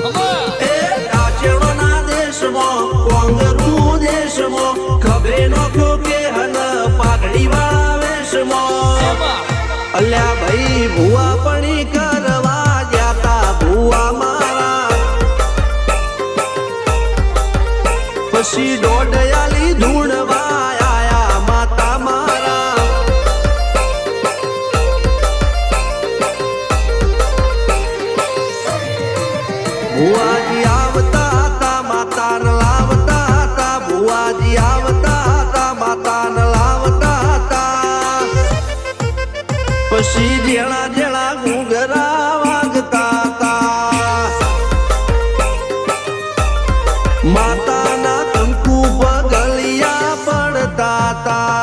એ કાચેડોના દેશમાં કોંગરુ દેશમાં ખભે નોખો કે હન પાઘડી વાળા વેશમાં અલ્યા ભાઈ ભુવા પણી કરવા જાતા ભુવા મારા પછી દોડયાલી ધૂણવા આયા માતા મારા ભુવાજી આવતા હતા માતાને લાવતા હતા ભુવાજી આવતા હતા માતાને લાવતા હતા પછી જેણા જેણા ઘૂંઘરા વાગતા હતા માતાના કંકુ પગલિયા પડતા હતા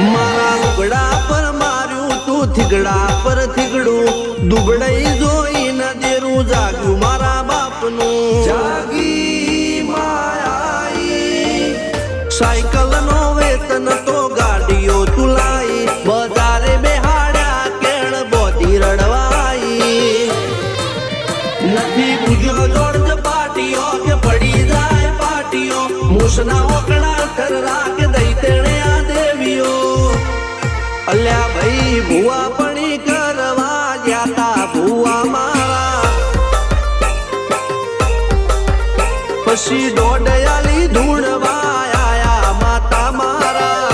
મારા લુગડા પર માર્યું તું થીગડા પર થીગડું દુબળઈ જોઈને દેરું જાગ્યું મારા બાપનું જાગી માયાઈ સાયકલ નો વેતન તો ગાડીઓ તુલાઈ બજારે બેહાડ્યા કેણ બોધી રડવાઈ નથી બુજ્યો જોડ પાટીઓ કે પડી જાય પાટીઓ મૂસના ઓકડા થરરા કે દઈ તેણે આ દેવીઓ અલ્યા ભાઈ ભુવા પણી કરવા જાતા ભુવા મારા પછી દોડયાલી ધૂણવા આયા માતા મારા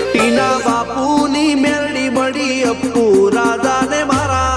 ટીના બાપુની મેરડી મળી અપ્પુ રાજાને મારા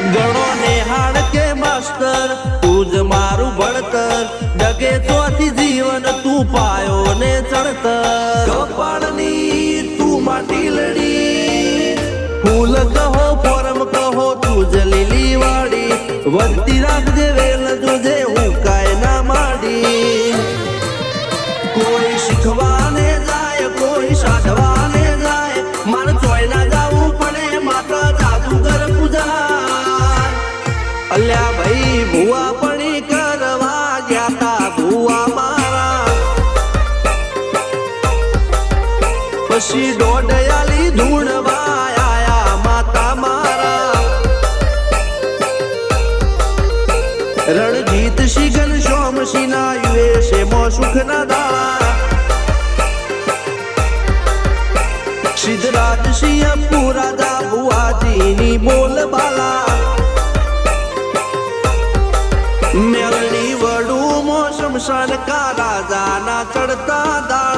ગણો નેહાડ કે માસ્ટર તું જ મારું ભણતર ડગે ચોથી જીવન તું પાયો ને ચડતર કપાળની તું માટી લડી ફૂલ કહો ફોરમ કહો તું જ લીલી વાડી વધતી રાખજે વેલ જોજે હું કાય ના માડી કોઈ શીખવાને જાય કોઈ સાધવાને જાય મારે ચોય ના જાવું પડે માતા જાદુગર પૂજા અલ્યા ભાઈ ભુવા પણી કરવા જાતા ભુવા મારા પછી દોડયાલી ધૂણવા આયા માતા મારા રણજીત સિંહ સોમસિંહ ના યુએસે મો સુખ ના દાળા સિદ્ધરાજ સિંહ પુરાદા ભુવાજીની બોલ બાલા મેલની વડું મો શમશાન કા રાજાના ચડતા દાળ